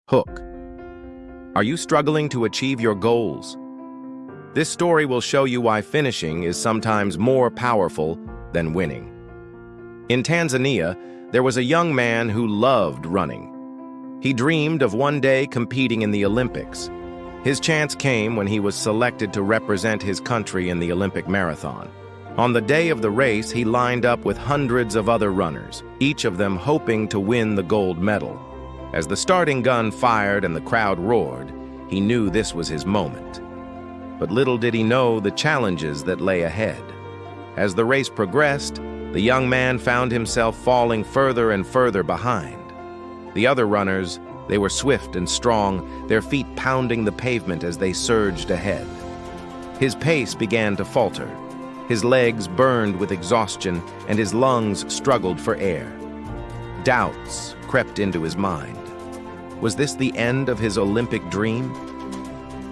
Hook. Are you struggling to achieve your goals? This story will show you why finishing is sometimes more powerful than winning. In Tanzania, there was a young man who loved running. He dreamed of one day competing in the Olympics. His chance came when he was selected to represent his country in the Olympic marathon. On the day of the race, he lined up with hundreds of other runners, each of them hoping to win the gold medal. As the starting gun fired and the crowd roared, he knew this was his moment. But little did he know the challenges that lay ahead. As the race progressed, the young man found himself falling further and further behind. The other runners, they were swift and strong, their feet pounding the pavement as they surged ahead. His pace began to falter. His legs burned with exhaustion, and his lungs struggled for air. Doubts crept into his mind. Was this the end of his Olympic dream?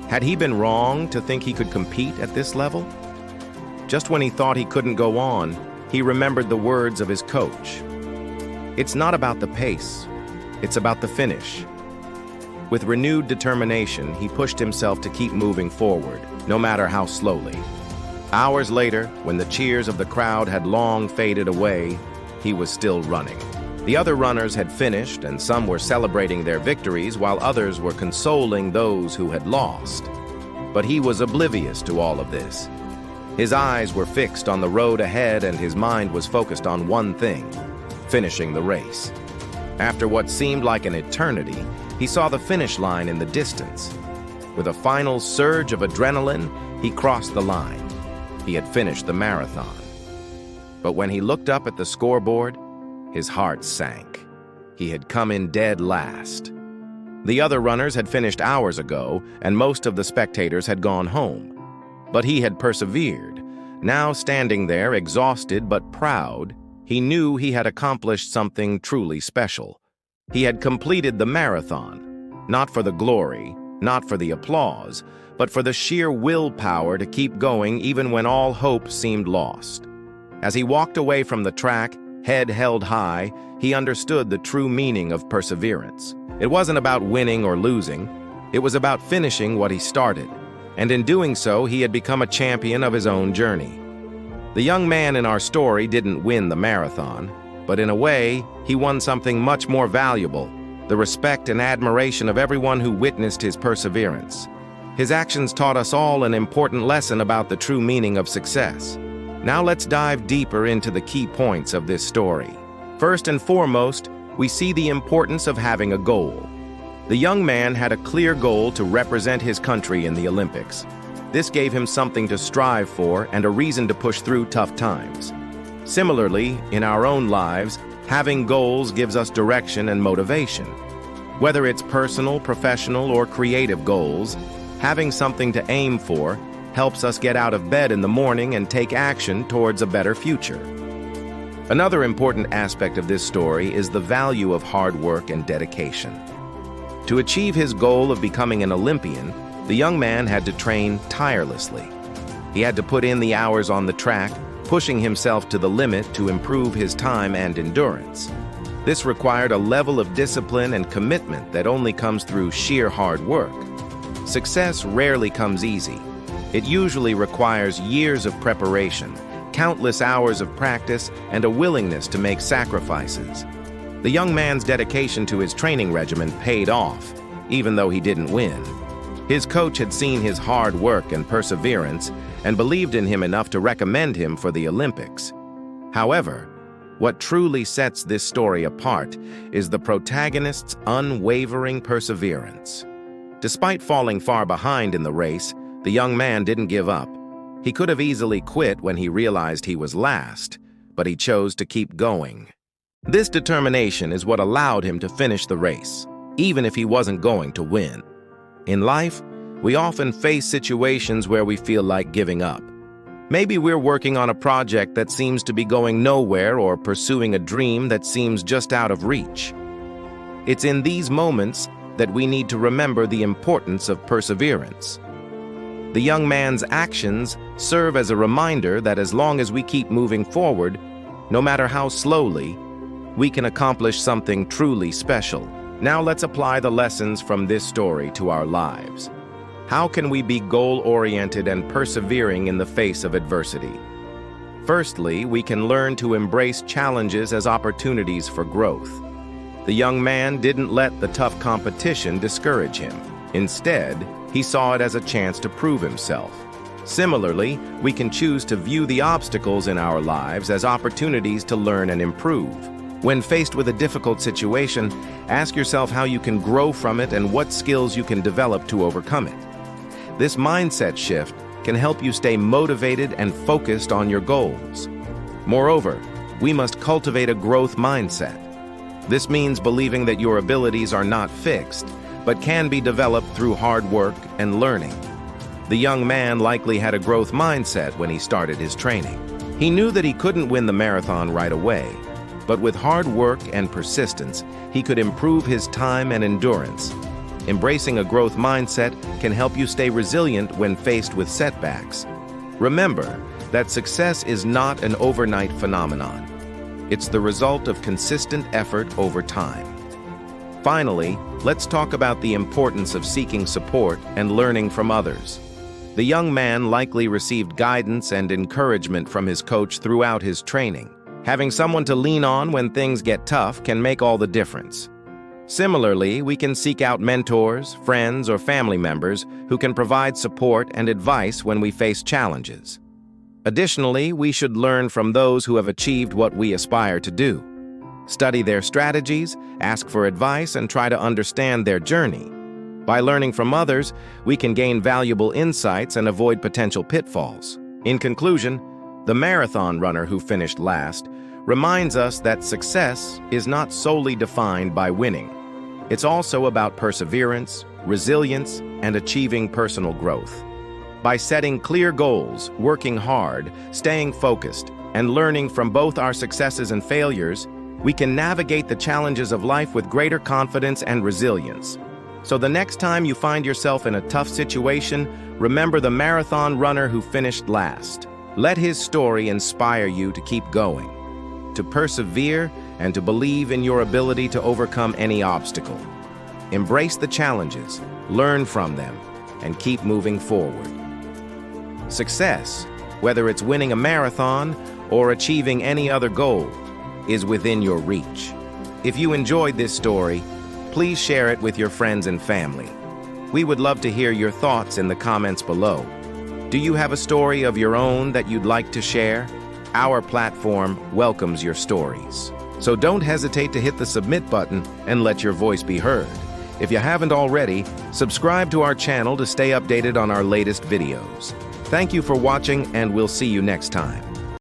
Had he been wrong to think he could compete at this level? Just when he thought he couldn't go on, he remembered the words of his coach. It's not about the pace, it's about the finish. With renewed determination, he pushed himself to keep moving forward, no matter how slowly. Hours later, when the cheers of the crowd had long faded away, he was still running. The other runners had finished, and some were celebrating their victories while others were consoling those who had lost. But he was oblivious to all of this. His eyes were fixed on the road ahead, and his mind was focused on one thing: finishing the race. After what seemed like an eternity, he saw the finish line in the distance. With a final surge of adrenaline, he crossed the line. He had finished the marathon. But when he looked up at the scoreboard, his heart sank. He had come in dead last. The other runners had finished hours ago, and most of the spectators had gone home. But he had persevered. Now standing there, exhausted but proud, he knew he had accomplished something truly special. He had completed the marathon, not for the glory, not for the applause, but for the sheer willpower to keep going even when all hope seemed lost. As he walked away from the track, head held high, he understood the true meaning of perseverance. It wasn't about winning or losing. It was about finishing what he started. And in doing so, he had become a champion of his own journey. The young man in our story didn't win the marathon, but in a way, he won something much more valuable: the respect and admiration of everyone who witnessed his perseverance. His actions taught us all an important lesson about the true meaning of success. Now let's dive deeper into the key points of this story. First and foremost, we see the importance of having a goal. The young man had a clear goal to represent his country in the Olympics. This gave him something to strive for and a reason to push through tough times. Similarly, in our own lives, having goals gives us direction and motivation. Whether it's personal, professional, or creative goals, having something to aim for helps us get out of bed in the morning and take action towards a better future. Another important aspect of this story is the value of hard work and dedication. To achieve his goal of becoming an Olympian, the young man had to train tirelessly. He had to put in the hours on the track, pushing himself to the limit to improve his time and endurance. This required a level of discipline and commitment that only comes through sheer hard work. Success rarely comes easy. It usually requires years of preparation, countless hours of practice, and a willingness to make sacrifices. The young man's dedication to his training regimen paid off, even though he didn't win. His coach had seen his hard work and perseverance and believed in him enough to recommend him for the Olympics. However, what truly sets this story apart is the protagonist's unwavering perseverance. Despite falling far behind in the race, the young man didn't give up. He could have easily quit when he realized he was last, but he chose to keep going. This determination is what allowed him to finish the race, even if he wasn't going to win. In life, we often face situations where we feel like giving up. Maybe we're working on a project that seems to be going nowhere or pursuing a dream that seems just out of reach. It's in these moments that we need to remember the importance of perseverance. The young man's actions serve as a reminder that as long as we keep moving forward, no matter how slowly, we can accomplish something truly special. Now let's apply the lessons from this story to our lives. How can we be goal-oriented and persevering in the face of adversity? Firstly, we can learn to embrace challenges as opportunities for growth. The young man didn't let the tough competition discourage him. Instead, he saw it as a chance to prove himself. Similarly, we can choose to view the obstacles in our lives as opportunities to learn and improve. When faced with a difficult situation, ask yourself how you can grow from it and what skills you can develop to overcome it. This mindset shift can help you stay motivated and focused on your goals. Moreover, we must cultivate a growth mindset. This means believing that your abilities are not fixed, but can be developed through hard work and learning. The young man likely had a growth mindset when he started his training. He knew that he couldn't win the marathon right away, but with hard work and persistence, he could improve his time and endurance. Embracing a growth mindset can help you stay resilient when faced with setbacks. Remember that success is not an overnight phenomenon. It's the result of consistent effort over time. Finally, let's talk about the importance of seeking support and learning from others. The young man likely received guidance and encouragement from his coach throughout his training. Having someone to lean on when things get tough can make all the difference. Similarly, we can seek out mentors, friends, or family members who can provide support and advice when we face challenges. Additionally, we should learn from those who have achieved what we aspire to do. Study their strategies, ask for advice, and try to understand their journey. By learning from others, we can gain valuable insights and avoid potential pitfalls. In conclusion, the marathon runner who finished last reminds us that success is not solely defined by winning. It's also about perseverance, resilience, and achieving personal growth. By setting clear goals, working hard, staying focused, and learning from both our successes and failures, we can navigate the challenges of life with greater confidence and resilience. So the next time you find yourself in a tough situation, remember the marathon runner who finished last. Let his story inspire you to keep going, to persevere, and to believe in your ability to overcome any obstacle. Embrace the challenges, learn from them, and keep moving forward. Success, whether it's winning a marathon or achieving any other goal, is within your reach. If you enjoyed this story, please share it with your friends and family. We would love to hear your thoughts in the comments below. Do you have a story of your own that you'd like to share? Our platform welcomes your stories. So don't hesitate to hit the submit button and let your voice be heard. If you haven't already, subscribe to our channel to stay updated on our latest videos. Thank you for watching, and we'll see you next time.